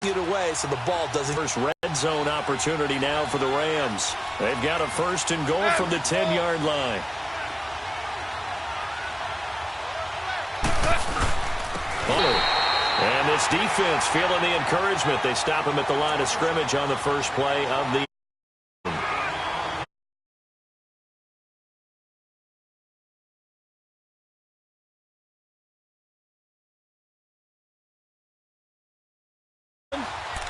it away so the ball doesn't. First red zone opportunity now for the Rams. They've got a 1st and goal from the 10-yard line. And this defense feeling the encouragement. They stop him at the line of scrimmage on the first play of the.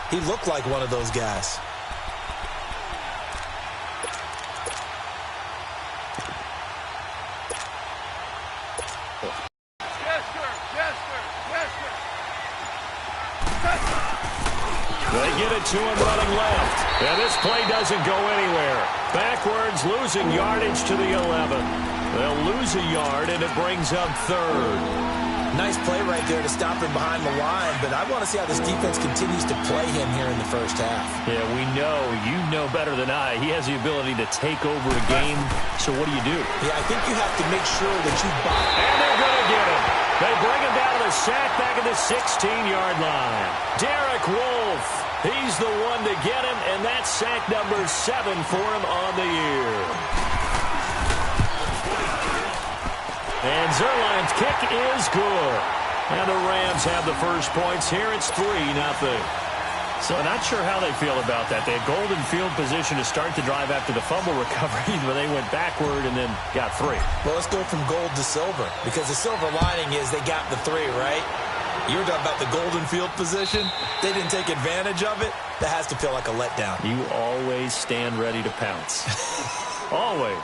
He looked like one of those guys. They get it to him running left. And this play doesn't go anywhere. Backwards, losing yardage to the 11. They'll lose a yard, and it brings up 3rd. Nice play right there to stop him behind the line, but I want to see how this defense continues to play him here in the first half. Yeah, we know. You know better than I. He has the ability to take over a game, so what do you do? Yeah, I think you have to make sure that you buy. And they're going to get him. They bring him down to the sack back at the 16-yard line. Derek Wolfe, he's the one to get him, and that's sack number 7 for him on the year. And Zuerlein's kick is good. And the Rams have the first points here. It's 3-0. So not sure how they feel about that. They had golden field position to start the drive after the fumble recovery, but they went backward and then got 3. Well, let's go from gold to silver, because the silver lining is they got the 3, right? You were talking about the golden field position. They didn't take advantage of it. That has to feel like a letdown. You always stand ready to pounce. Always.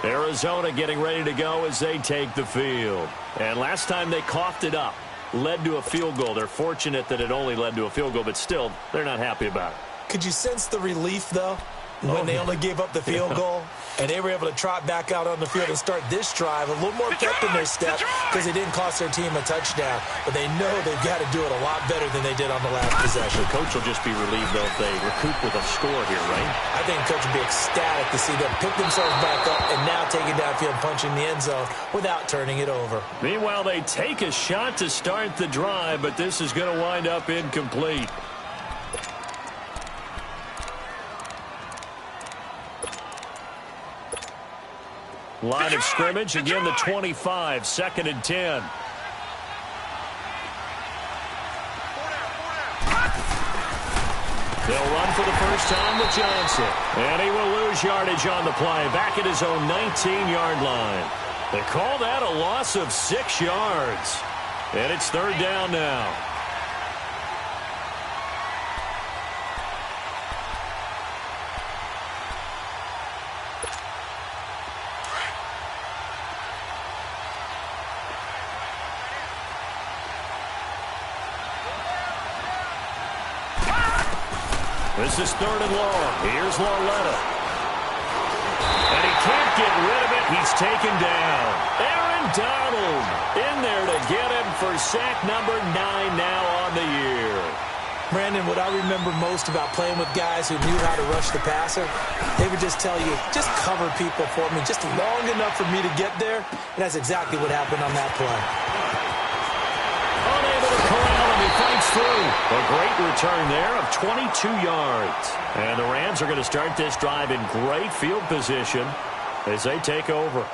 Arizona getting ready to go as they take the field. And last time they coughed it up, led to a field goal. They're fortunate that it only led to a field goal, but still, they're not happy about it. Could you sense the relief, though, when they only gave up the field goal? And they were able to trot back out on the field and start this drive a little more pep in their step because it didn't cost their team a touchdown. But they know they've got to do it a lot better than they did on the last possession. The coach will just be relieved, though, if they recoup with a score here, right? I think the coach will be ecstatic to see them pick themselves back up and now taking downfield, punching the end zone without turning it over. Meanwhile, they take a shot to start the drive, but this is going to wind up incomplete. Line of scrimmage, again the 25, 2nd and 10. They'll run for the first time with Johnson. And he will lose yardage on the play, back at his own 19-yard line. They call that a loss of 6 yards. And it's 3rd down now. This is 3rd and long. Here's Lauletta. And he can't get rid of it. He's taken down. Aaron Donald in there to get him for sack number 9 now on the year. Brandon, what I remember most about playing with guys who knew how to rush the passer, they would just tell you, just cover people for me, just long enough for me to get there. And that's exactly what happened on that play. Unable to corral him, he fights through. A great return there of 22 yards. And the Rams are going to start this drive in great field position as they take over.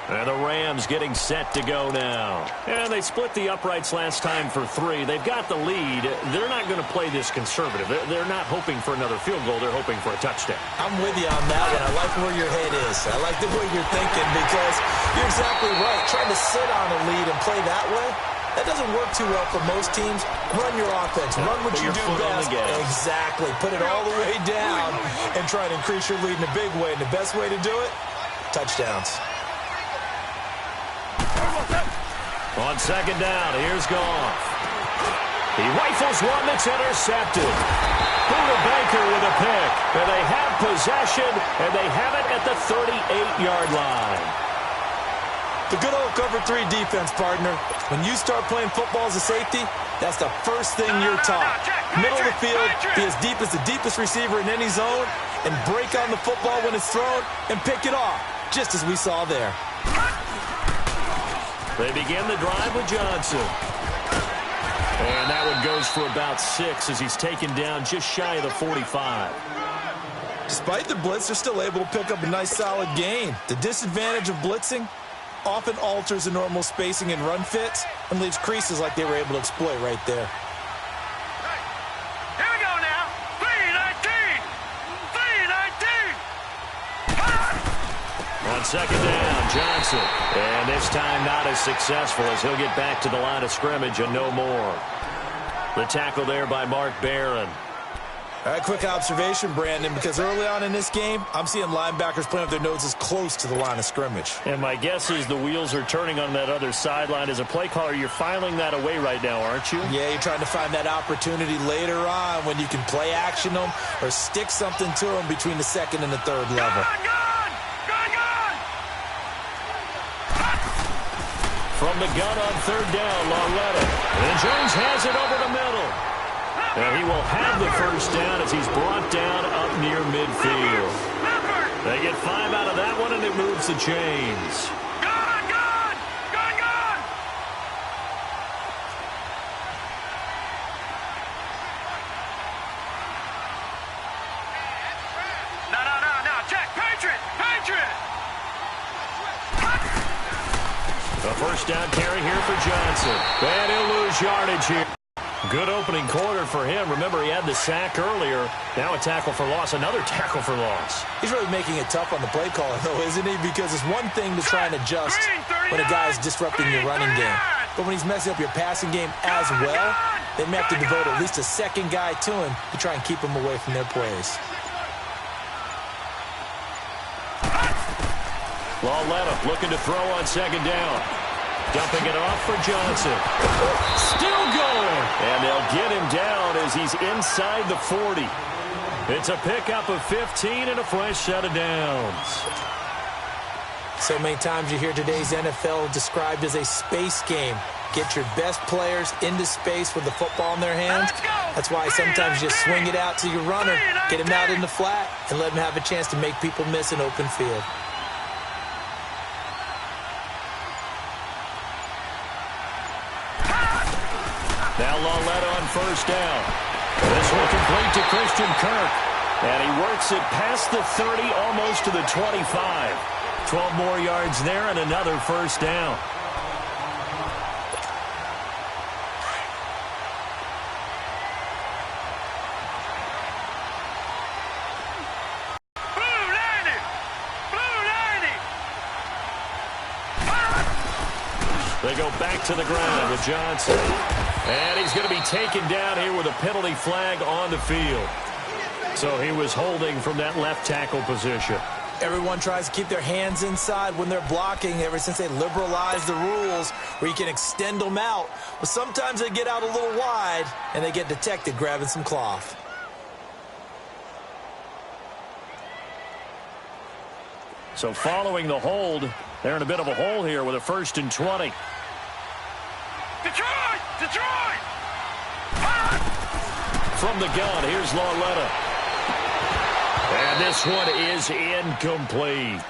And the Rams getting set to go now. And they split the uprights last time for 3. They've got the lead. They're not going to play this conservative. They're not hoping for another field goal. They're hoping for a touchdown. I'm with you on that one. I like where your head is. I like the way you're thinking because you're exactly right. Trying to sit on a lead and play that way, that doesn't work too well for most teams. Run your offense. Run what you do best. Exactly. Put it all the way down and try to increase your lead in a big way. And the best way to do it, touchdowns. On 2nd down, here's Goff. He rifles one that's intercepted. Buda Baker with a pick. And they have possession, and they have it at the 38-yard line. The good old cover 3 defense, partner. When you start playing football as a safety, that's the first thing you're taught. Middle of the field, be as deep as the deepest receiver in any zone, and break on the football when it's thrown, and pick it off, just as we saw there. They begin the drive with Johnson. And that one goes for about 6 as he's taken down just shy of the 45. Despite the blitz, they're still able to pick up a nice solid gain. The disadvantage of blitzing often alters the normal spacing and run fits and leaves creases like they were able to exploit right there. Here we go now. 3-19. 3-19. On second down, Johnson. And this time not as successful as he'll get back to the line of scrimmage and no more. The tackle there by Mark Barron. All right, quick observation, Brandon, because early on in this game, I'm seeing linebackers playing with their noses close to the line of scrimmage. And my guess is the wheels are turning on that other sideline. As a play caller, you're filing that away right now, aren't you? Yeah, you're trying to find that opportunity later on when you can play action them or stick something to them between the second and the third level. From the gun on third down, Lauletta. And Jones has it over the middle. And he will have the first down as he's brought down up near midfield. They get 5 out of that one, and it moves the chains. No, check. Patriot. The first down carry here for Johnson. And he'll lose yardage here. Good opening quarter for him. Remember, he had the sack earlier. Now a tackle for loss, another tackle for loss. He's really making it tough on the play caller, though, isn't he? Because it's one thing to try and adjust when a guy's disrupting your running game. But when he's messing up your passing game as well, they may have to devote at least a second guy to him to try and keep him away from their plays. Lauletta looking to throw on second down. Dumping it off for Johnson. Still going. And they'll get him down as he's inside the 40. It's a pickup of 15 and a fresh set of downs. So many times you hear today's NFL described as a space game. Get your best players into space with the football in their hands. That's why sometimes you just swing it out to your runner, get him out in the flat, and let him have a chance to make people miss an open field. Now Lauletta on first down. This will complete to Christian Kirk. And he works it past the 30, almost to the 25. 12 more yards there and another first down. They go back to the ground with Johnson. And he's going to be taken down here with a penalty flag on the field. So he was holding from that left tackle position. Everyone tries to keep their hands inside when they're blocking ever since they liberalized the rules where you can extend them out. But sometimes they get out a little wide and they get detected grabbing some cloth. So following the hold, they're in a bit of a hole here with a 1st and 20. Detroit! From the gun, here's Lauletta. And this one is incomplete.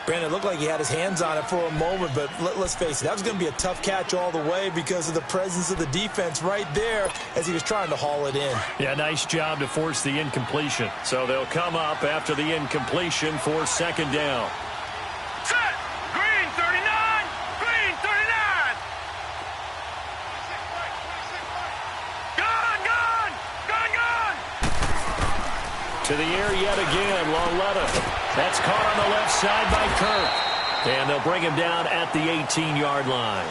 Brandon, it looked like he had his hands on it for a moment, but let's face it, that was going to be a tough catch all the way because of the presence of the defense right there as he was trying to haul it in. Yeah, nice job to force the incompletion. So they'll come up after the incompletion for second down. Set! Green 39! Green 39! Gun! To the air yet again, Lauletta. That's caught on the left side by Kirk. And they'll bring him down at the 18-yard line.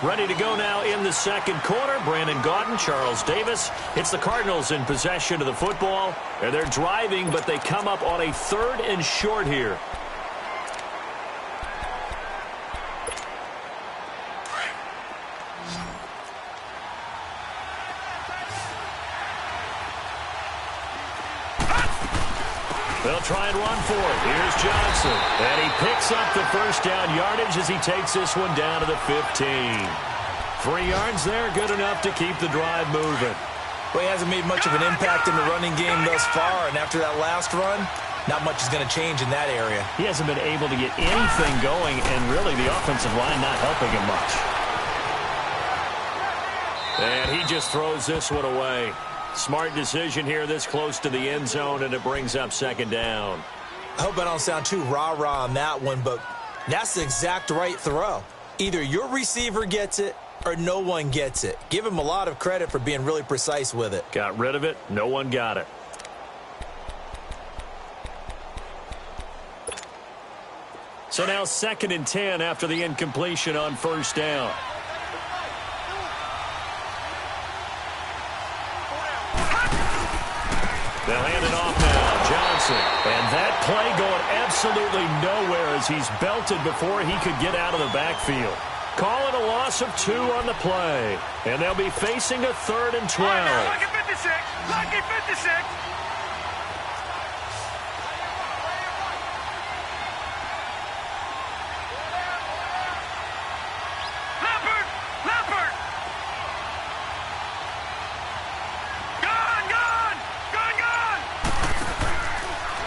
Ready to go now in the second quarter. Brandon Gaudin, Charles Davis. It's the Cardinals in possession of the football. And they're driving, but they come up on a 3rd and short here. They'll try and run for it. Here's Johnson. And he picks up the first down yardage as he takes this one down to the 15. 3 yards there, good enough to keep the drive moving. Well, he hasn't made much of an impact in the running game thus far, and after that last run, not much is going to change in that area. He hasn't been able to get anything going, and really the offensive line not helping him much. And he just throws this one away. Smart decision here this close to the end zone, and it brings up second down. I hope I don't sound too rah-rah on that one, but that's the exact right throw. Either your receiver gets it or no one gets it. Give him a lot of credit for being really precise with it. Got rid of it. No one got it. So now 2nd and 10 after the incompletion on first down. They'll hand it off now. Johnson. And that play going absolutely nowhere as he's belted before he could get out of the backfield. Call it a loss of 2 on the play. And they'll be facing a 3rd and 12. Lucky 56. Lucky 56.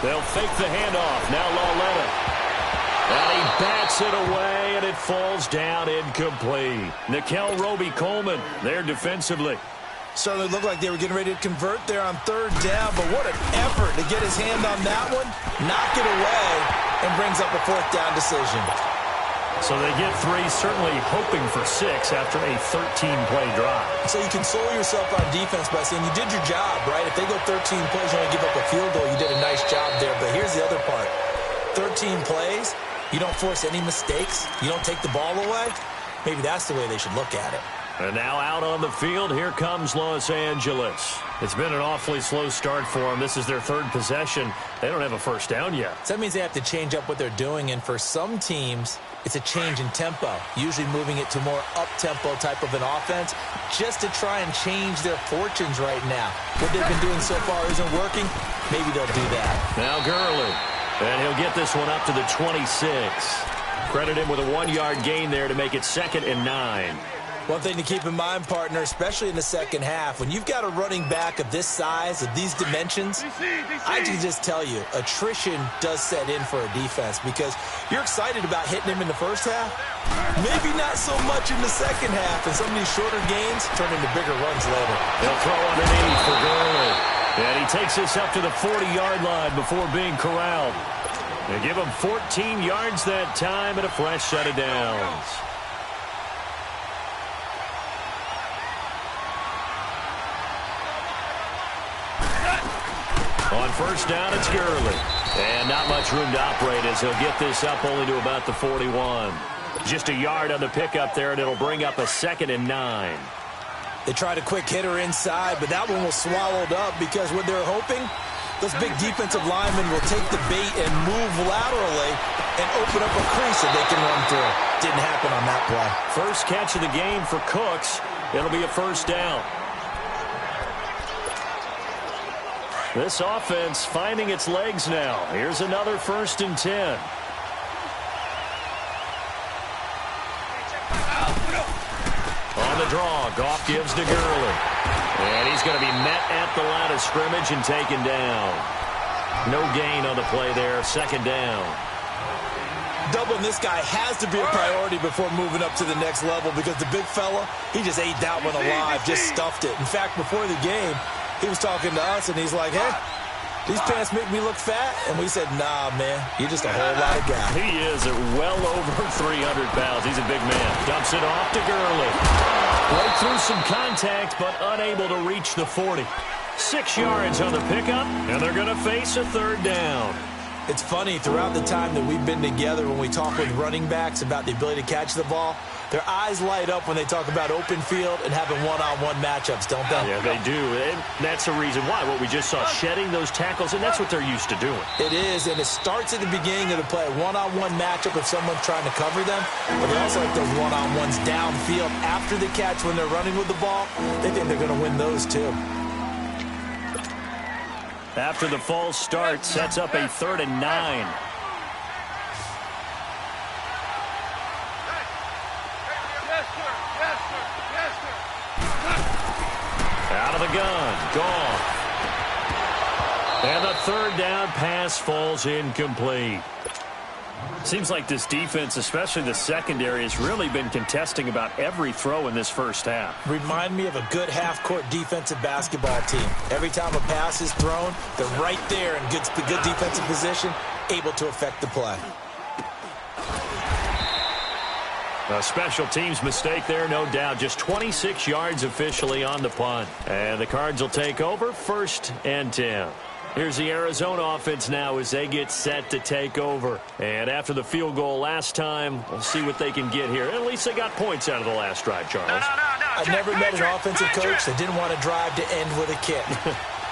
They'll fake the handoff. Now Lauletta. And he bats it away, and it falls down incomplete. Nickel Roby-Coleman there defensively. Certainly looked like they were getting ready to convert there on 3rd down, but what an effort to get his hand on that one, knock it away, and brings up a 4th down decision. So they get 3, certainly hoping for 6 after a 13-play drive. So you console yourself on defense by saying you did your job, right? If they go 13 plays, you only give up a field goal, you did a nice job there. But here's the other part. 13 plays, you don't force any mistakes, you don't take the ball away. Maybe that's the way they should look at it. And now out on the field, here comes Los Angeles. It's been an awfully slow start for them. This is their 3rd possession. They don't have a first down yet. So that means they have to change up what they're doing, and for some teams, it's a change in tempo, usually moving it to more up-tempo type of an offense just to try and change their fortunes right now. What they've been doing so far isn't working. Maybe they'll do that. Now Gurley, and he'll get this one up to the 26. Credit him with a 1-yard gain there to make it 2nd and 9. One thing to keep in mind, partner, especially in the second half, when you've got a running back of this size, of these dimensions, I can just tell you, attrition does set in for a defense because you're excited about hitting him in the first half. Maybe not so much in the second half, and some of these shorter gains turn into bigger runs later. They'll throw underneath for Gurley. And he takes this up to the 40-yard line before being corralled. They give him 14 yards that time and a fresh set of downs. On first down, it's Gurley. And not much room to operate as he'll get this up only to about the 41. Just a yard on the pickup there, and it'll bring up a 2nd and 9. They tried a quick hitter inside, but that one was swallowed up because what they're hoping, those big defensive linemen will take the bait and move laterally and open up a crease that they can run through. Didn't happen on that play. First catch of the game for Cooks. It'll be a first down. This offense finding its legs now. Here's another 1st and 10. On the draw, Goff gives to Gurley. And he's going to be met at the line of scrimmage and taken down. No gain on the play there, 2nd down. Doubling this guy has to be a priority before moving up to the next level because the big fella, he just ate that one alive, just stuffed it. In fact, before the game, he was talking to us, and he's like, hey, these pants make me look fat. And we said, nah, man, you're just a whole lot of guy. He is at well over 300 pounds. He's a big man. Dumps it off to Gurley. Right through some contact, but unable to reach the 40. 6 yards on the pickup, and they're going to face a 3rd down. It's funny, throughout the time that we've been together, when we talk with running backs about the ability to catch the ball, their eyes light up when they talk about open field and having one-on-one matchups, don't they? Yeah, they do. And that's the reason why. What we just saw, shedding those tackles, and that's what they're used to doing. It is, and it starts at the beginning of the play. One-on-one matchup if someone's trying to cover them. But they also like those one-on-ones downfield after the catch when they're running with the ball. They think they're going to win those, too. After the false start, sets up a 3rd and 9. Out of the gun, Goff. And the 3rd down pass falls incomplete. Seems like this defense, especially the secondary, has really been contesting about every throw in this first half. Remind me of a good half-court defensive basketball team. Every time a pass is thrown, they're right there in good defensive position, able to affect the play. A special teams mistake there, no doubt. Just 26 yards officially on the punt. And the Cards will take over, 1st and 10. Here's the Arizona offense now as they get set to take over. And after the field goal last time, we'll see what they can get here. At least they got points out of the last drive, Charles. No. I've never met an offensive coach that didn't want to drive to end with a kick.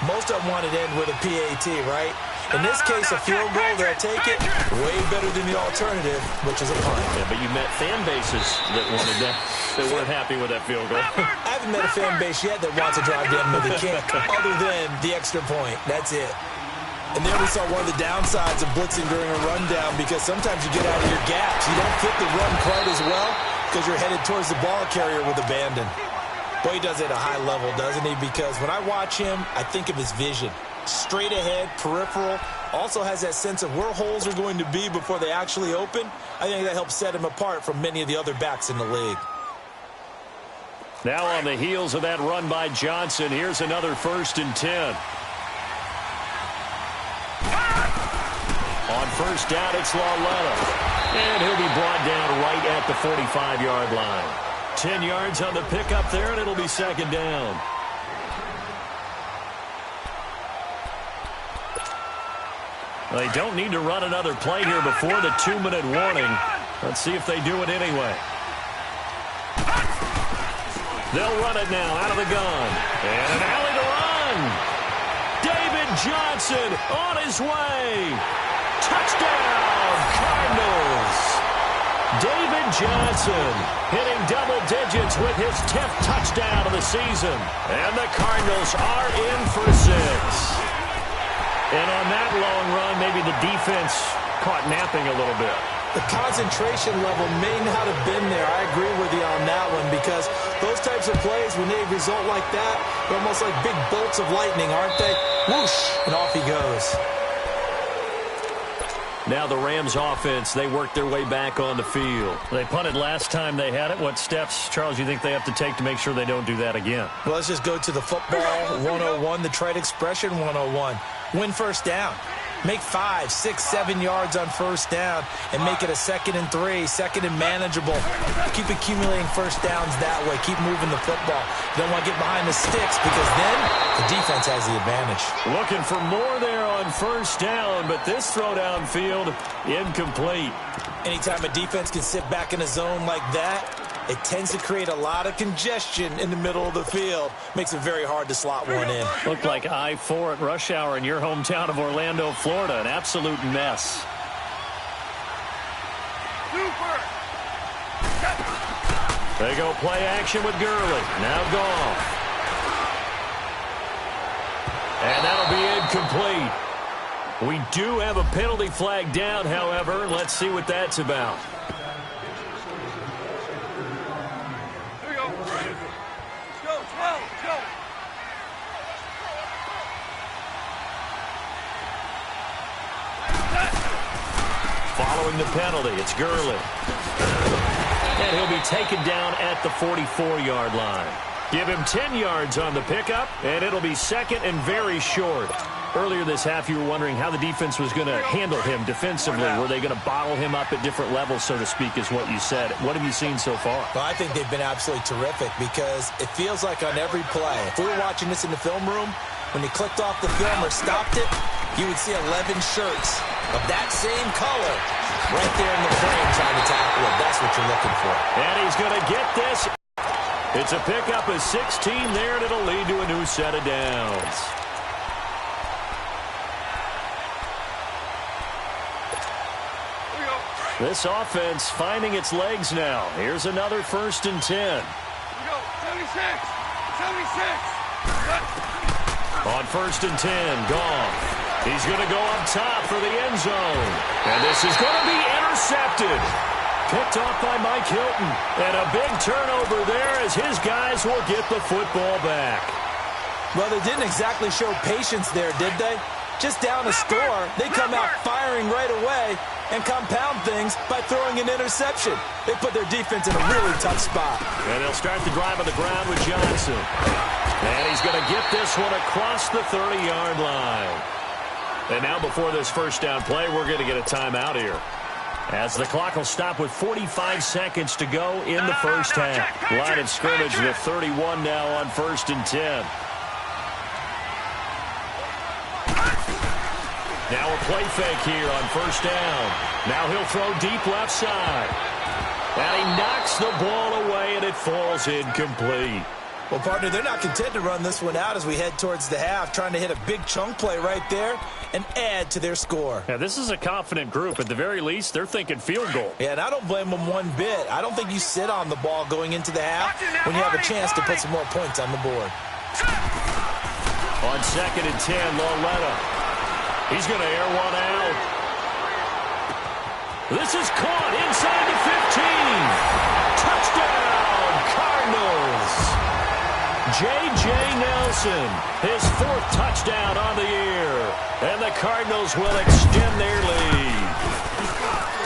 Most of them wanted to end with a PAT, right? In this case, a field goal, they'll take it way better than the alternative, which is a punt. Yeah, but you met fan bases that wanted that, that weren't happy with that field goal. I haven't met a fan base yet that wants to drive to end with a kick, other than the extra point. That's it. And there we saw one of the downsides of blitzing during a rundown, because sometimes you get out of your gaps. You don't fit the run quite as well because you're headed towards the ball carrier with abandon. Boy, he does it at a high level, doesn't he? Because when I watch him, I think of his vision. Straight ahead, peripheral, also has that sense of where holes are going to be before they actually open. I think that helps set him apart from many of the other backs in the league. Now on the heels of that run by Johnson, here's another 1st and 10. On 1st down, it's Lauletta. And he'll be brought down right at the 45-yard line. 10 yards on the pickup there, and it'll be 2nd down. They don't need to run another play here before the 2-minute warning. Let's see if they do it anyway. They'll run it now out of the gun. And an alley to run. David Johnson on his way. Touchdown, Cardinals. David Johnson hitting double digits with his 10th touchdown of the season. And the Cardinals are in for 6. And on that long run, maybe the defense caught napping a little bit. The concentration level may not have been there. I agree with you on that one, because those types of plays, when they result like that, they're almost like big bolts of lightning, aren't they? Whoosh, and off he goes. Now the Rams offense, they worked their way back on the field. They punted last time they had it. What steps, Charles, you think they have to take to make sure they don't do that again? Well, let's just go to the football 101, the trade expression 101. Win 1st down. Make 5, 6, 7 yards on 1st down and make it a 2nd and 3, 2nd and manageable. Keep accumulating 1st downs that way. Keep moving the football. You don't want to get behind the sticks, because then the defense has the advantage. Looking for more there on 1st down, but this throw downfield incomplete. Anytime a defense can sit back in a zone like that, it tends to create a lot of congestion in the middle of the field. Makes it very hard to slot one in. Looked like I-4 at rush hour in your hometown of Orlando, Florida. An absolute mess. They go play action with Gurley. Now Goff. And that'll be incomplete. We do have a penalty flag down, however. Let's see what that's about. Following the penalty, it's Gurley. And he'll be taken down at the 44-yard line. Give him 10 yards on the pickup, and it'll be 2nd and very short. Earlier this half, you were wondering how the defense was going to handle him defensively. Were they going to bottle him up at different levels, so to speak, is what you said. What have you seen so far? Well, I think they've been absolutely terrific, because it feels like on every play, if we were watching this in the film room, when he clicked off the film or stopped it, you would see 11 shirts of that same color right there in the frame trying to tackle it. That's what you're looking for. And he's going to get this. It's a pickup of 16 there, and it'll lead to a new set of downs. This offense finding its legs now. Here's another 1st and 10. 76. 76. On 1st and 10, Goff. He's going to go up top for the end zone. And this is going to be intercepted. Picked off by Mike Hilton. And a big turnover there as his guys will get the football back. Well, they didn't exactly show patience there, did they? just down a score, they come out firing right away and compound things by throwing an interception. They put their defense in a really tough spot. And they'll start the drive on the ground with Johnson. And he's going to get this one across the 30-yard line. And now before this first down play, we're going to get a timeout here, as the clock will stop with 45 seconds to go in the first half. Line of scrimmage to the 31 now on 1st and 10. Now a play fake here on first down. Now he'll throw deep left side. And he knocks the ball away, and it falls incomplete. Well, partner, they're not content to run this one out as we head towards the half, trying to hit a big chunk play right there and add to their score. Yeah, this is a confident group. At the very least, they're thinking field goal. Yeah, and I don't blame them one bit. I don't think you sit on the ball going into the half when you have a chance to put some more points on the board. On 2nd and 10, Loletta. He's going to air one out. This is caught inside the 15. Touchdown, Cardinals. J.J. Nelson, his 4th touchdown on the year. And the Cardinals will extend their lead.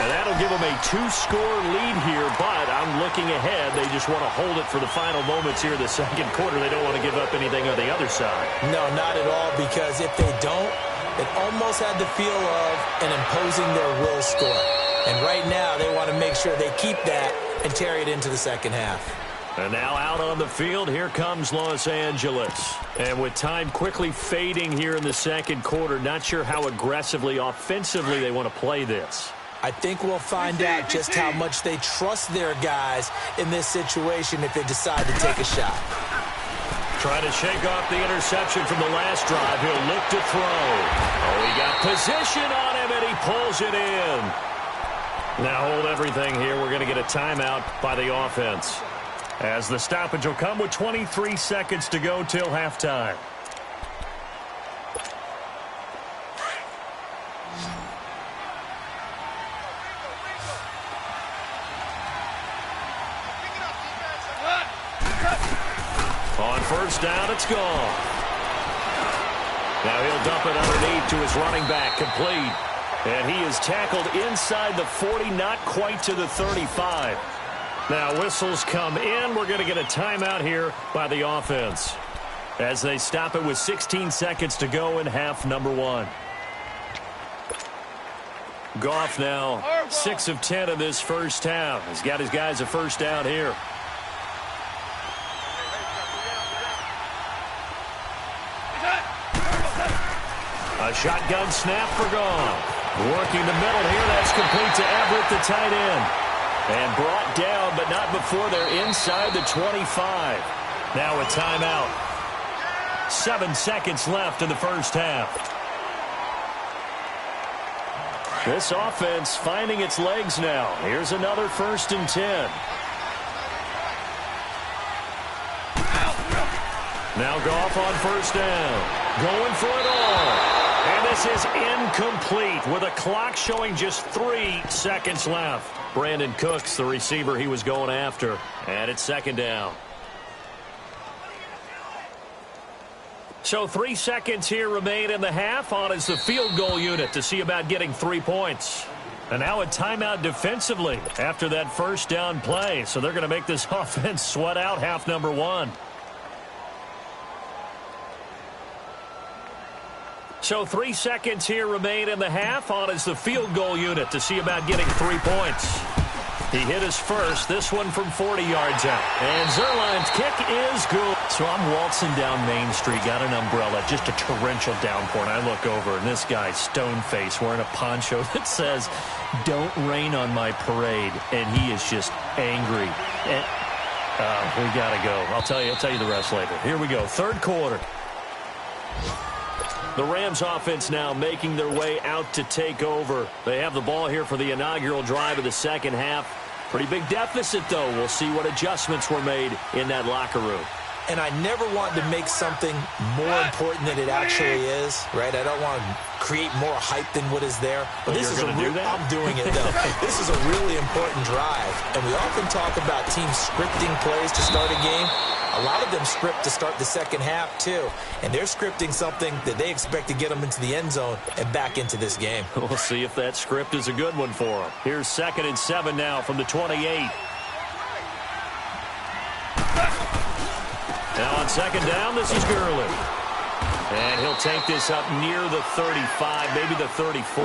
And that'll give them a 2-score lead here, but I'm looking ahead. They just want to hold it for the final moments here in the second quarter. They don't want to give up anything on the other side. No, not at all, because if they don't, it almost had the feel of an imposing their will score. And right now, they want to make sure they keep that and carry it into the second half. And now out on the field, here comes Los Angeles. And with time quickly fading here in the second quarter, not sure how aggressively, offensively they want to play this. I think we'll find out just how much they trust their guys in this situation if they decide to take a shot. Trying to shake off the interception from the last drive. He'll look to throw. Oh, he got position on him, and he pulls it in. Now hold everything here. We're going to get a timeout by the offense, as the stoppage will come with 23 seconds to go till halftime. On first down, it's gone. Now he'll dump it underneath to his running back, complete. And he is tackled inside the 40, not quite to the 35. Now whistles come in. We're going to get a timeout here by the offense, as they stop it with 16 seconds to go in half number 1. Goff now 6 of 10 in this first half. He's got his guys a first down here. A shotgun snap for Goff. Working the middle here. That's complete to Everett, the tight end. And brought down, but not before they're inside the 25. Now a timeout. 7 seconds left in the first half. This offense finding its legs now. Here's another 1st and 10. Now Goff on first down. Going for it all. And this is incomplete with a clock showing just 3 seconds left. Brandon Cooks, the receiver he was going after. And it's 2nd down. So 3 seconds here remain in the half. On is the field goal unit to see about getting 3 points. And now a timeout defensively after that first down play. So they're going to make this offense sweat out half number 1. So 3 seconds here remain in the half. On is the field goal unit to see about getting 3 points. He hit his first, this one from 40 yards out. And Zerline's kick is good. So I'm waltzing down Main Street, got an umbrella, just a torrential downpour, and I look over, and this guy's stone-faced wearing a poncho that says, "Don't rain on my parade," and he is just angry. And we got to go. I'll tell you the rest later. Here we go, 3rd quarter. The Rams offense now making their way out to take over. They have the ball here for the inaugural drive of the second half. Pretty big deficit, though. We'll see what adjustments were made in that locker room. And I never want to make something more important than it actually is, right? I don't want to create more hype than what is there. But this is I'm doing it, though. This is a really important drive. And we often talk about teams scripting plays to start a game. A lot of them script to start the second half, too. And they're scripting something that they expect to get them into the end zone and back into this game. We'll see if that script is a good one for them. Here's 2nd and 7 now from the 28. Now on 2nd down, this is Gurley. And he'll take this up near the 35, maybe the 34.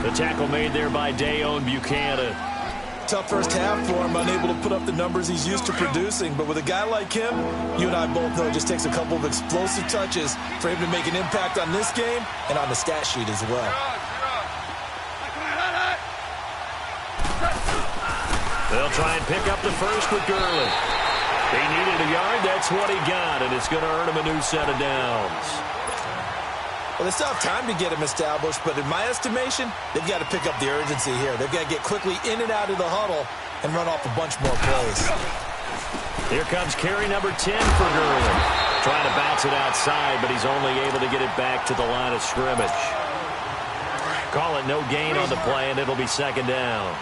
The tackle made there by Dayon Buchanan. Tough first half for him, unable to put up the numbers he's used to producing. But with a guy like him, you and I both know it just takes a couple of explosive touches for him to make an impact on this game and on the stat sheet as well. They'll try and pick up the first with Gurley. He needed a yard. That's what he got, and it's going to earn him a new set of downs. Well, they still have time to get him established, but in my estimation, they've got to pick up the urgency here. They've got to get quickly in and out of the huddle and run off a bunch more plays. Here comes carry number 10 for Gurley. Trying to bounce it outside, but he's only able to get it back to the line of scrimmage. Call it no gain on the play, and it'll be 2nd down.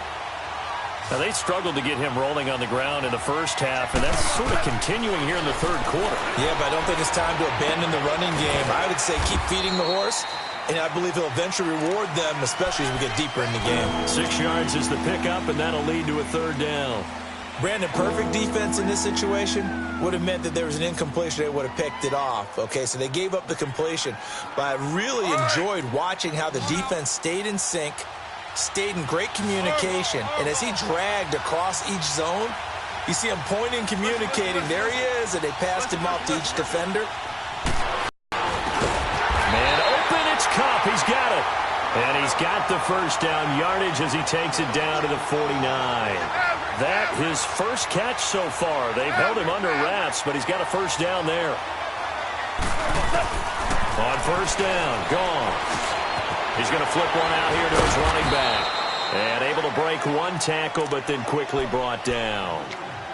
Now, they struggled to get him rolling on the ground in the first half, and that's sort of continuing here in the 3rd quarter. Yeah, but I don't think it's time to abandon the running game. I would say keep feeding the horse, and I believe he'll eventually reward them, especially as we get deeper in the game. 6 yards is the pickup, and that'll lead to a 3rd down. Brandon, perfect defense in this situation would have meant that there was an incompletion. They would have picked it off. Okay, so they gave up the completion, but I really enjoyed watching how the defense stayed in sync, stayed in great communication, and as he dragged across each zone, you see him pointing, communicating. There he is, and they passed him off to each defender. Man open, it's Kupp. He's got it. And he's got the first down yardage as he takes it down to the 49. That his first catch so far. They've held him under wraps, but he's got a first down there. On first down, gone. He's going to flip one out here to his running back. And able to break one tackle, but then quickly brought down.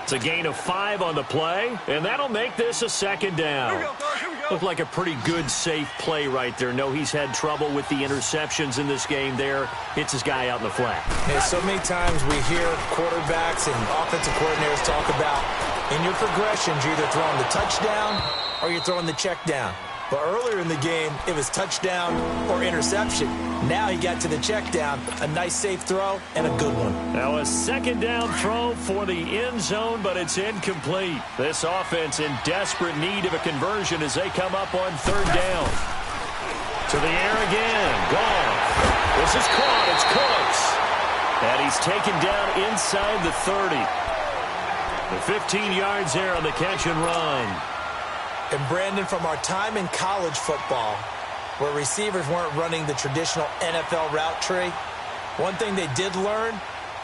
It's a gain of 5 on the play, and that'll make this a 2nd down. Looked like a pretty good, safe play right there. No, he's had trouble with the interceptions in this game there. Hits his guy out in the flat. Yeah, so many times we hear quarterbacks and offensive coordinators talk about in your progressions, you're either throwing the touchdown or you're throwing the check down. But earlier in the game, it was touchdown or interception. Now he got to the check down. A nice safe throw and a good one. Now a 2nd down throw for the end zone, but it's incomplete. This offense in desperate need of a conversion as they come up on 3rd down. To the air again. Gone. This is caught. It's Cooks. And he's taken down inside the 30. The 15 yards there on the catch and run. And Brandon, from our time in college football, where receivers weren't running the traditional NFL route tree, one thing they did learn,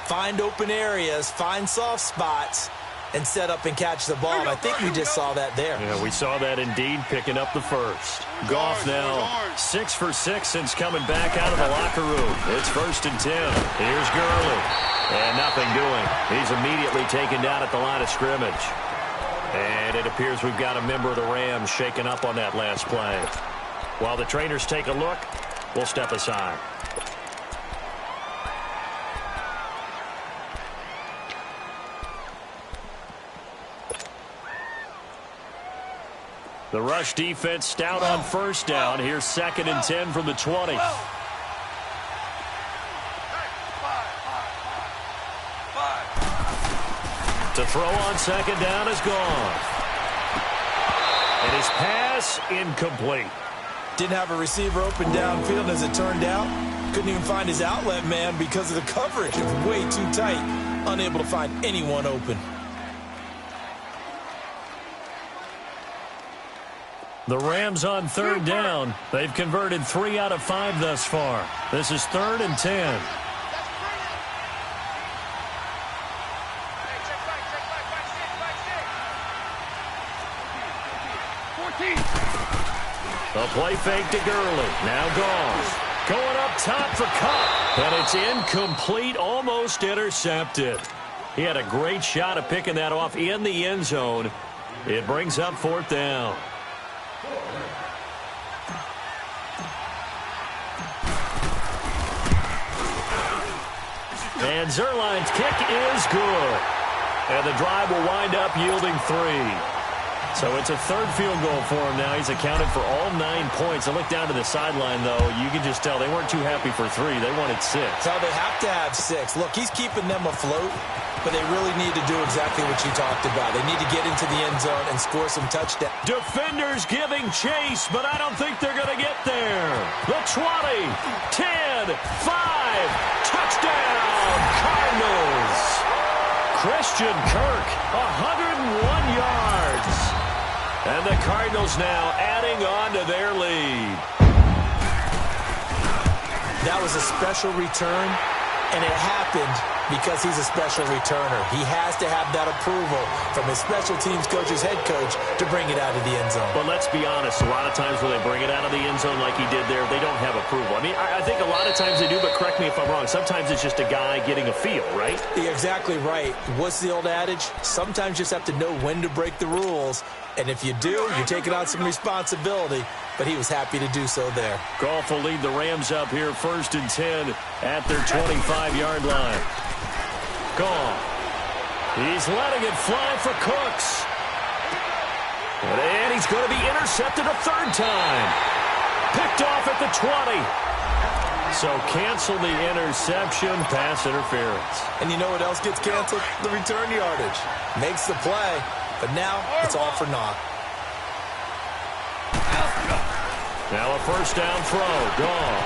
find open areas, find soft spots, and set up and catch the ball. And I think we just saw that there. Yeah, we saw that indeed, picking up the first. Goff now 6 for 6 since coming back out of the locker room. It's 1st and 10. Here's Gurley. And nothing doing. He's immediately taken down at the line of scrimmage. And it appears we've got a member of the Rams shaken up on that last play. While the trainers take a look, we'll step aside. The rush defense stout on first down. Here's 2nd and 10 from the 20. To throw on 2nd down is gone. And his pass incomplete. Didn't have a receiver open downfield, as it turned out. Couldn't even find his outlet man because of the coverage. It was way too tight. Unable to find anyone open. The Rams on 3rd down. They've converted 3 out of 5 thus far. This is 3rd and 10. A play fake to Gurley. Now gone. Going up top for Kupp. And it's incomplete, almost intercepted. He had a great shot at picking that off in the end zone. It brings up 4th down. And Zerline's kick is good. And the drive will wind up yielding 3. So it's a third field goal for him now. He's accounted for all 9 points. I look down to the sideline, though. You can just tell they weren't too happy for 3. They wanted 6. Now they have to have 6. Look, he's keeping them afloat, but they really need to do exactly what you talked about. They need to get into the end zone and score some touchdowns. Defenders giving chase, but I don't think they're going to get there. The 20, 10, 5, touchdown, Cardinals. Christian Kirk, 101 yards. And the Cardinals now adding on to their lead. That was a special return, and it happened because he's a special returner. He has to have that approval from his special teams coach's head coach to bring it out of the end zone. But let's be honest, a lot of times when they bring it out of the end zone like he did there, they don't have approval. I mean, I think a lot of times they do, but correct me if I'm wrong. Sometimes it's just a guy getting a feel, right? You're exactly right. What's the old adage? Sometimes you just have to know when to break the rules. And if you do, you're taking on some responsibility. But he was happy to do so there. Goff will lead the Rams up here 1st and 10 at their 25-yard line. Goff. He's letting it fly for Cooks. And he's going to be intercepted a 3rd time. Picked off at the 20. So cancel the interception, pass interference. And you know what else gets canceled? The return yardage. Makes the play, but now it's all for naught. Now a 1st down throw. Goff.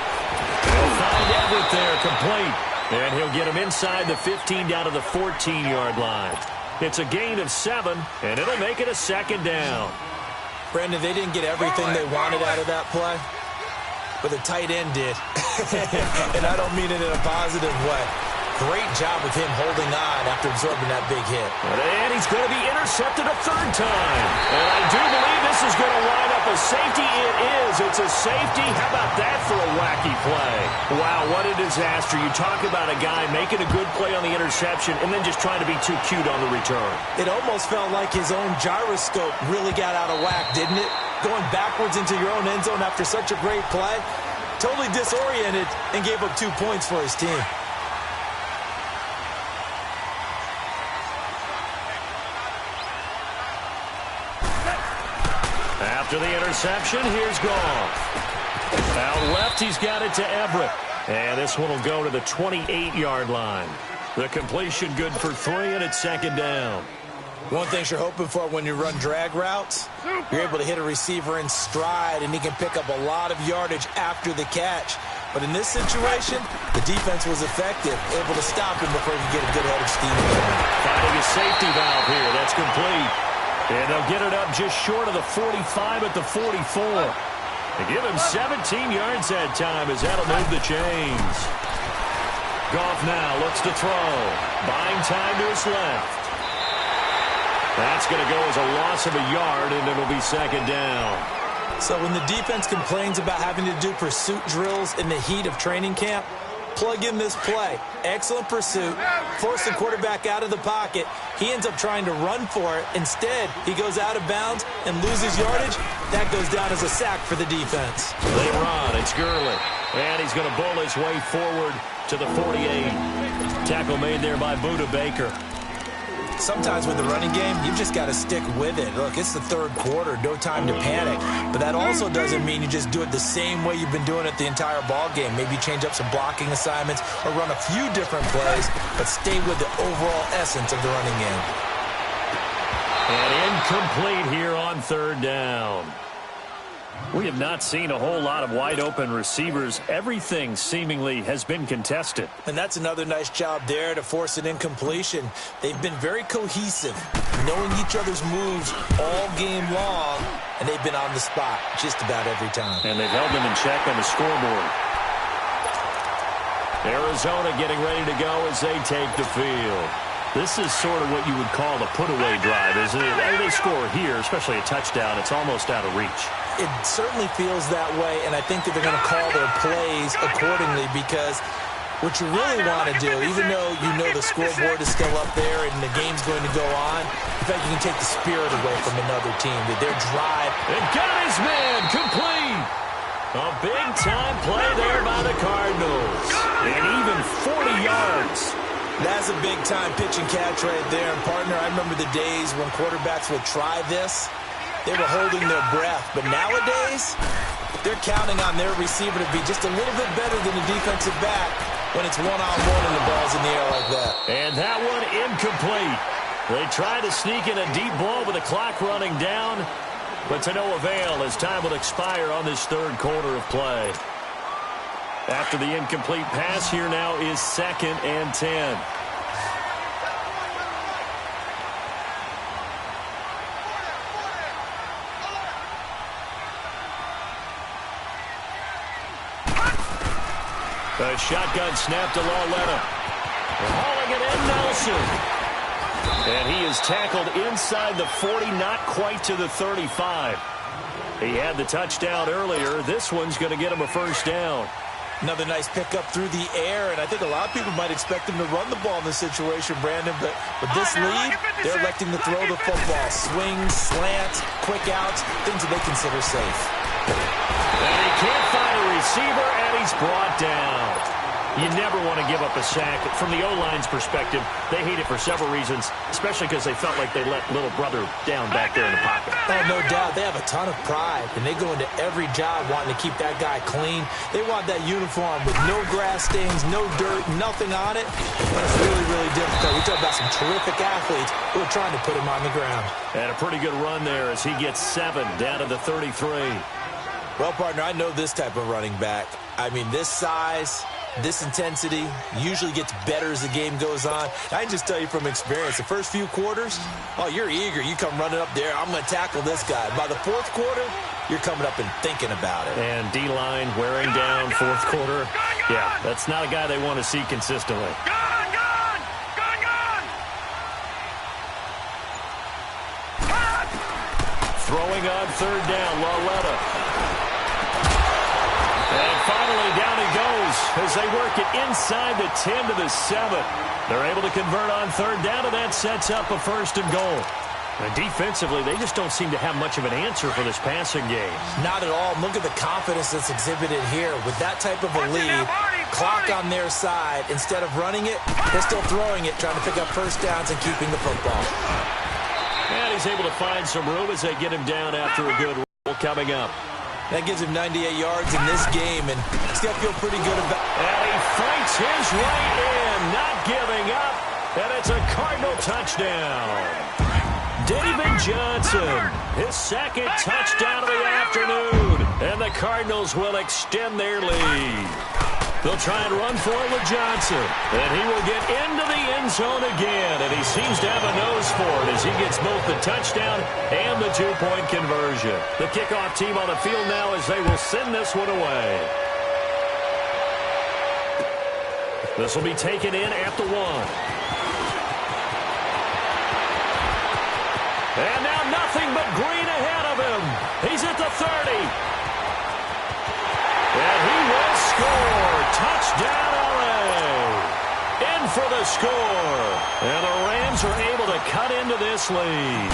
He'll find Everett there, complete. And he'll get him inside the 15 down to the 14-yard line. It's a gain of 7, and it'll make it a 2nd down. Brandon, they didn't get everything they wanted out of that play, but the tight end did. And I don't mean it in a positive way. Great job with him holding on after absorbing that big hit. And he's going to be intercepted a 3rd time. And I do believe this is going to wind up a safety. It is. It's a safety. How about that for a wacky play? Wow, what a disaster. You talk about a guy making a good play on the interception and then just trying to be too cute on the return. It almost felt like his own gyroscope really got out of whack, didn't it? Going backwards into your own end zone after such a great play. Totally disoriented and gave up 2 points for his team. After the interception, here's Goff. Out left, he's got it to Everett. And this one will go to the 28-yard line. The completion good for 3, and it's 2nd down. One thing you're hoping for when you run drag routes, you're able to hit a receiver in stride, and he can pick up a lot of yardage after the catch. But in this situation, the defense was effective, able to stop him before he could get a good head of steam. Finding a safety valve here. That's complete. And they'll get it up just short of the 45 at the 44. They give him 17 yards that time as that'll move the chains. Goff now looks to throw. Buying time to his left. That's going to go as a loss of a yard, and it'll be 2nd down. So when the defense complains about having to do pursuit drills in the heat of training camp, plug in this play. Excellent pursuit. Force the quarterback out of the pocket. He ends up trying to run for it. Instead, he goes out of bounds and loses yardage. That goes down as a sack for the defense. They run. It's Gurley. And he's going to bull his way forward to the 48. Tackle made there by Budda Baker. Sometimes with the running game, you've just got to stick with it. Look, it's the 3rd quarter, no time to panic. But that also doesn't mean you just do it the same way you've been doing it the entire ball game. Maybe change up some blocking assignments or run a few different plays, but stay with the overall essence of the running game. And incomplete here on 3rd down. We have not seen a whole lot of wide-open receivers. Everything seemingly has been contested. And that's another nice job there to force an incompletion. They've been very cohesive, knowing each other's moves all game long, and they've been on the spot just about every time. And they've held them in check on the scoreboard. Arizona getting ready to go as they take the field. This is sort of what you would call a put-away drive, isn't it? They score here, especially a touchdown. It's almost out of reach. It certainly feels that way, and I think that they're going to call their plays accordingly because what you really want to do, even though you know the scoreboard is still up there and the game's going to go on, in fact, you can take the spirit away from another team, that their drive. And got his man complete. A big-time play there by the Cardinals. And even 40 yards. That's a big-time pitch and catch right there. And, partner, I remember the days when quarterbacks would try this, they were holding their breath. But nowadays, they're counting on their receiver to be just a little bit better than the defensive back when it's one-on-one and the ball's in the air like that. And that one incomplete. They tried to sneak in a deep ball with the clock running down, but to no avail as time will expire on this third quarter of play. After the incomplete pass, here now is 2nd and 10. A shotgun snap to Lauletta. Hauling it in, Nelson. And he is tackled inside the 40, not quite to the 35. He had the touchdown earlier. This one's going to get him a first down. Another nice pickup through the air, and I think a lot of people might expect him to run the ball in this situation, Brandon, but with this lead, they're electing to throw the football. Swings, slants, quick outs, things that they consider safe. And he can't find a receiver, and he's brought down. You never want to give up a sack. From the O-line's perspective, they hate it for several reasons, especially because they felt like they let little brother down back there in the pocket. Oh, no doubt. They have a ton of pride, and they go into every job wanting to keep that guy clean. They want that uniform with no grass stains, no dirt, nothing on it. But it's really, really difficult. We talk about some terrific athletes who are trying to put him on the ground. And a pretty good run there as he gets 7 down to the 33. Well, partner, I know this type of running back. I mean, this size, this intensity usually gets better as the game goes on. I can just tell you from experience, the first few quarters, oh, you're eager. You come running up there, I'm going to tackle this guy. By the fourth quarter, you're coming up and thinking about it. And D-line wearing down fourth quarter. Yeah, that's not a guy they want to see consistently. Throwing on third down, Lauletta. And finally, down he goes as they work it inside the 10 to the 7. They're able to convert on third down, and that sets up a 1st and goal. And defensively, they just don't seem to have much of an answer for this passing game. Not at all. Look at the confidence that's exhibited here. With that type of a lead, clock on their side, instead of running it, they're still throwing it, trying to pick up first downs and keeping the football. And he's able to find some room as they get him down after a good roll coming up. That gives him 98 yards in this game, and he's got to feel pretty good about it. And he fights his way in, not giving up, and it's a Cardinal touchdown. David Johnson, his 2nd touchdown of the afternoon, and the Cardinals will extend their lead. They'll try and run for it with Johnson, and he will get into the end zone again, and he seems to have a nose for it as he gets both the touchdown and the 2-point conversion. The kickoff team on the field now as they will send this one away. This will be taken in at the 1. And now nothing but green ahead of him. He's at the 30. And he will score. Touchdown, LA. In for the score. And the Rams are able to cut into this lead.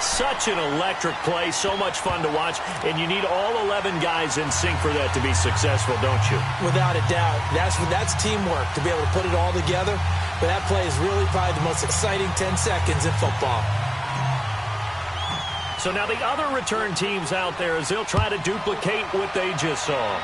Such an electric play, so much fun to watch, and you need all 11 guys in sync for that to be successful, don't you? Without a doubt. That's teamwork, to be able to put it all together. But that play is really probably the most exciting 10 seconds in football. So now the other return teams out there as they'll try to duplicate what they just saw.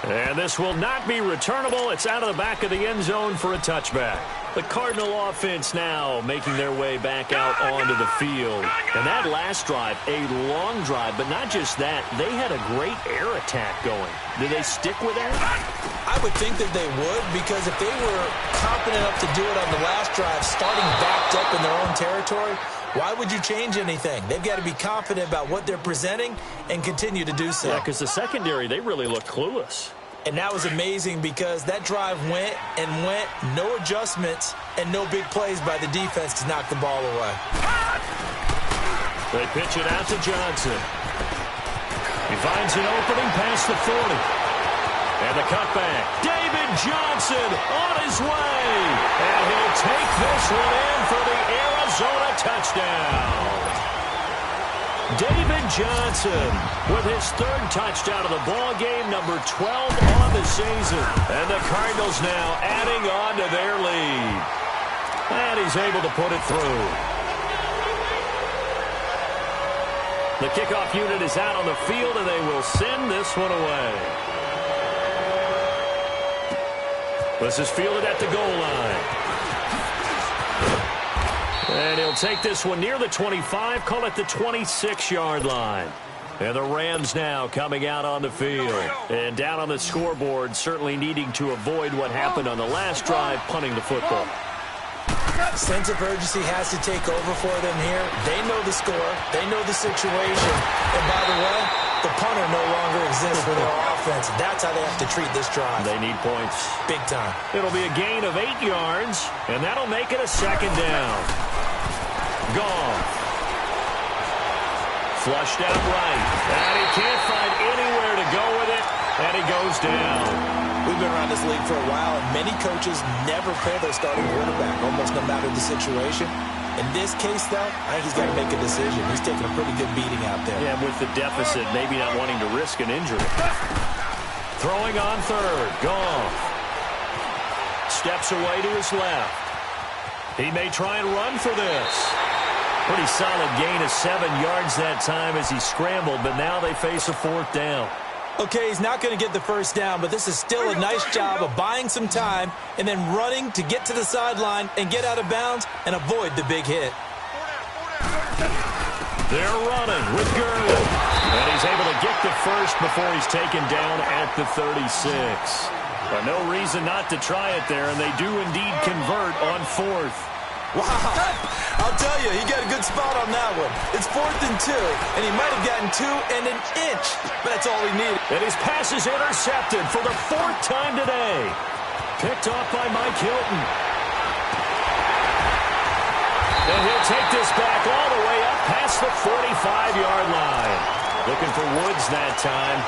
And this will not be returnable. It's out of the back of the end zone for a touchback. The Cardinal offense now making their way back out onto the field. And that last drive, a long drive, but not just that. They had a great air attack going. Do they stick with that? I would think that they would, because if they were confident enough to do it on the last drive, starting backed up in their own territory, why would you change anything? They've got to be confident about what they're presenting and continue to do so. Yeah, because the secondary, they really look clueless. And that was amazing because that drive went and went, no adjustments, and no big plays by the defense to knock the ball away. They pitch it out to Johnson. He finds an opening past the 40. And the cutback. David Johnson on his way. And he'll take this one in for the Arizona touchdown. David Johnson with his 3rd touchdown of the ball game, number 12 on the season. And the Cardinals now adding on to their lead. And he's able to put it through. The kickoff unit is out on the field, and they will send this one away. This is fielded at the goal line. And he'll take this one near the 25, call it the 26-yard line. And the Rams now coming out on the field. And down on the scoreboard, certainly needing to avoid what happened on the last drive, punting the football. Sense of urgency has to take over for them here. They know the score. They know the situation. And by the way, the punter no longer exists for their offense. That's how they have to treat this drive. They need points. Big time. It'll be a gain of 8 yards, and that'll make it a second down. Gone. Flushed out right. And he can't find anywhere to go with it, and he goes down. We've been around this league for a while, and many coaches never pull their starting quarterback, almost no matter the situation. In this case, though, I think he's got to make a decision. He's taking a pretty good beating out there. Yeah, with the deficit, maybe not wanting to risk an injury. Throwing on third. Goff. Steps away to his left. He may try and run for this. Pretty solid gain of 7 yards that time as he scrambled, but now they face a fourth down. Okay, he's not going to get the first down, but this is still a nice job of buying some time and then running to get to the sideline and get out of bounds and avoid the big hit. They're running with Gurley. And he's able to get the first before he's taken down at the 36. But no reason not to try it there, and they do indeed convert on fourth. Wow, I'll tell you, he got a good spot on that one. It's 4th and 2, and he might have gotten 2 and an inch. That's all he needed. And his pass is intercepted for the 4th time today. Picked off by Mike Hilton. And he'll take this back all the way up past the 45-yard line. Looking for Woods that time.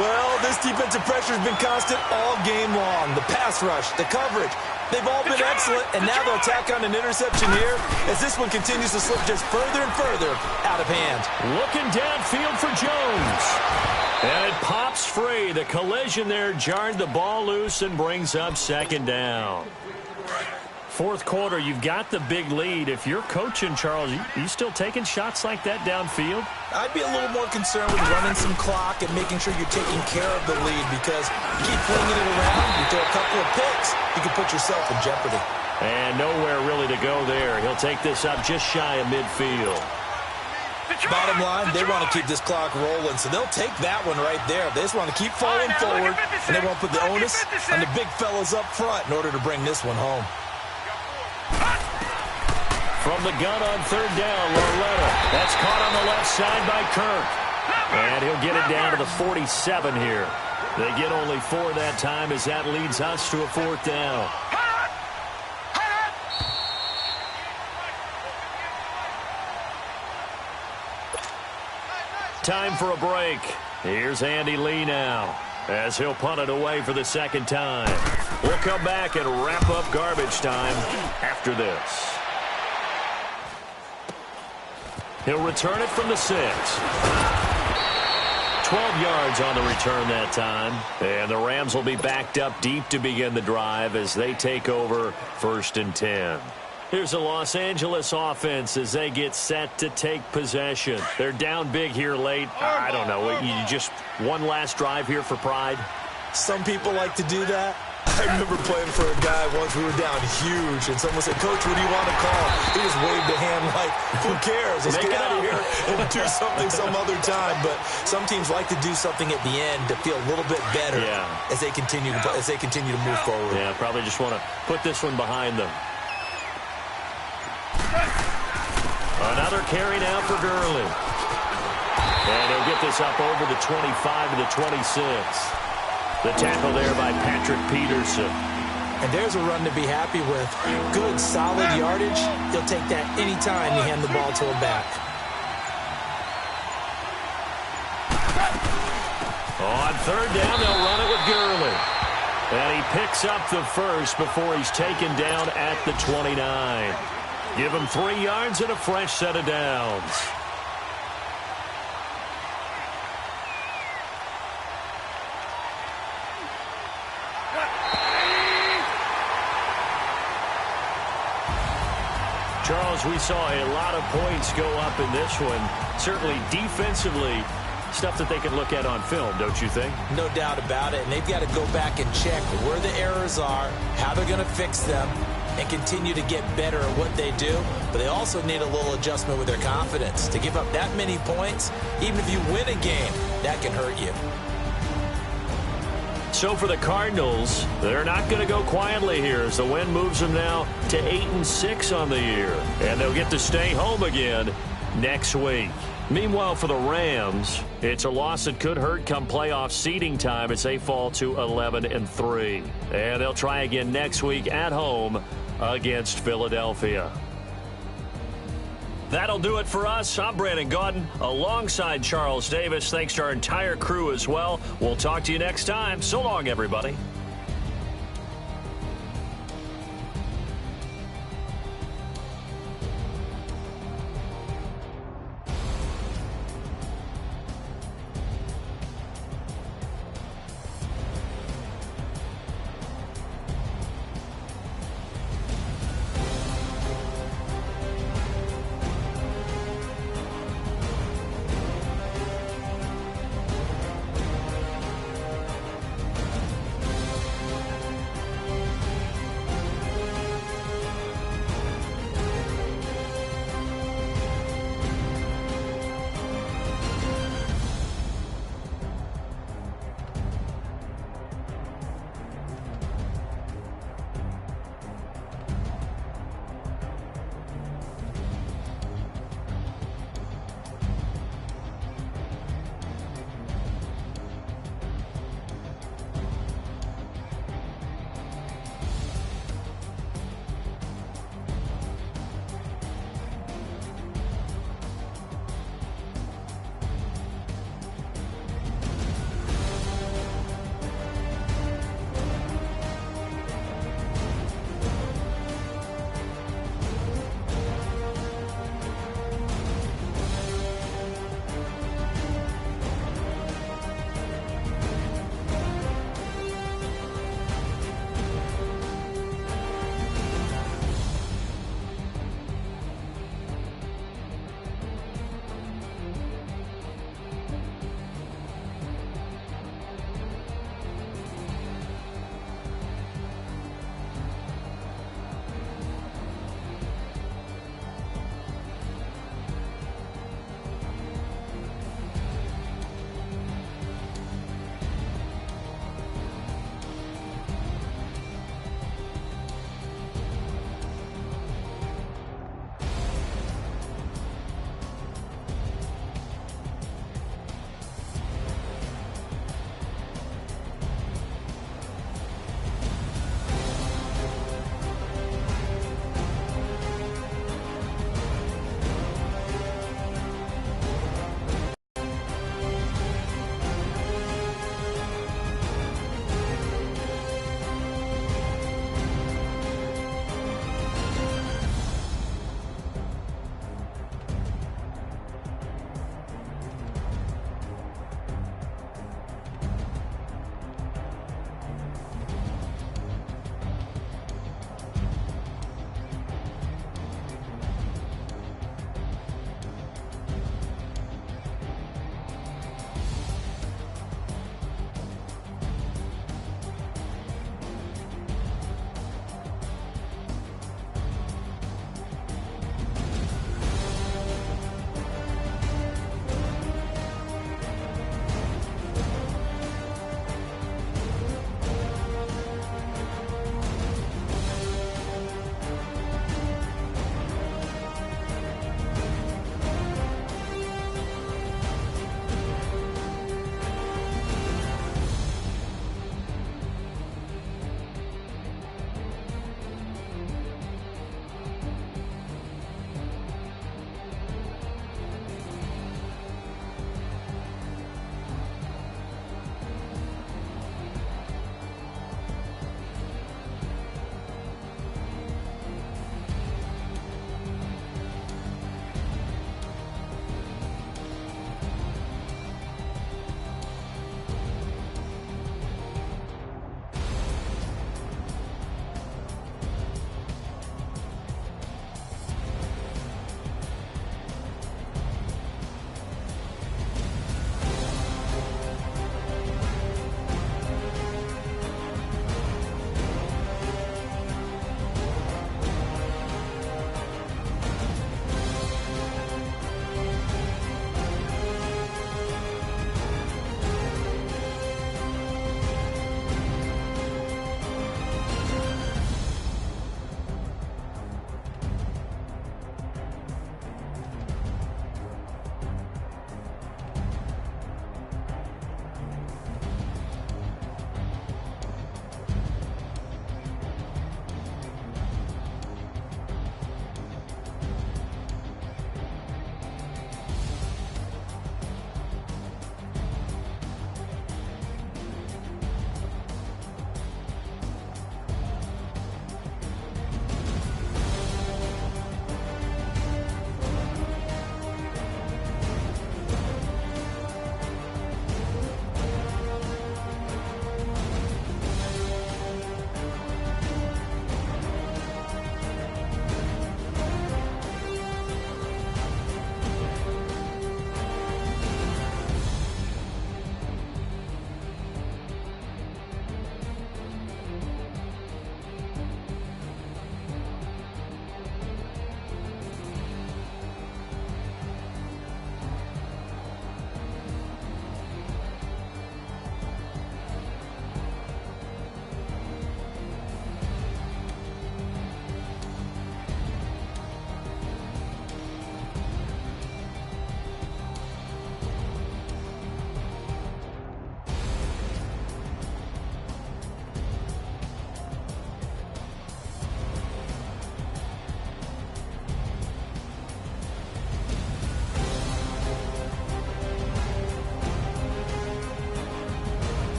Well, this defensive pressure has been constant all game long. The pass rush, the coverage, they've all been excellent, and now they'll tack on an interception here as this one continues to slip just further and further out of hand. Looking downfield for Jones. And it pops free. The collision there jarred the ball loose and brings up second down. Fourth quarter, you've got the big lead. If you're coaching, Charles, you still taking shots like that downfield? I'd be a little more concerned with running some clock and making sure you're taking care of the lead, because you keep flinging it around, you throw a couple of picks, you can put yourself in jeopardy. And nowhere really to go there. He'll take this up just shy of midfield. Bottom line, they want to keep this clock rolling, so they'll take that one right there. They just want to keep falling forward, and they won't put the onus on the big fellas up front in order to bring this one home. From the gun on third down, Loretta. That's caught on the left side by Kirk. And he'll get it down to the 47 here. They get only 4 that time as that leads us to a fourth down. Time for a break. Here's Andy Lee now, as he'll punt it away for the second time. We'll come back and wrap up garbage time after this. He'll return it from the 6. 12 yards on the return that time. And the Rams will be backed up deep to begin the drive as they take over 1st and 10. Here's the Los Angeles offense as they get set to take possession. They're down big here late. I don't know. You just one last drive here for pride? Some people like to do that. I remember playing for a guy once. We were down huge, and someone said, "Coach, what do you want to call?" He just waved a hand like, "Who cares? Let's get out of here and do something some other time." But some teams like to do something at the end to feel a little bit better as they continue to move forward. Yeah, probably just want to put this one behind them. Another carry now for Gurley. And he'll get this up over the 25 to the 26. The tackle there by Patrick Peterson. And there's a run to be happy with. Good, solid yardage. He'll take that any time you hand the ball to him back. On third down, they'll run it with Gurley. And he picks up the first before he's taken down at the 29. Give him 3 yards and a fresh set of downs. Charles, we saw a lot of points go up in this one. Certainly defensively, stuff that they can look at on film, don't you think? No doubt about it. And they've got to go back and check where the errors are, how they're going to fix them, and continue to get better at what they do. But they also need a little adjustment with their confidence. To give up that many points, even if you win a game, that can hurt you. So for the Cardinals, they're not going to go quietly here as the win moves them now to 8-6 on the year. And they'll get to stay home again next week. Meanwhile, for the Rams, it's a loss that could hurt come playoff seeding time as they fall to 11-3. And they'll try again next week at home against Philadelphia. That'll do it for us. I'm Brandon Gaudin alongside Charles Davis. Thanks to our entire crew as well. We'll talk to you next time. So long, everybody.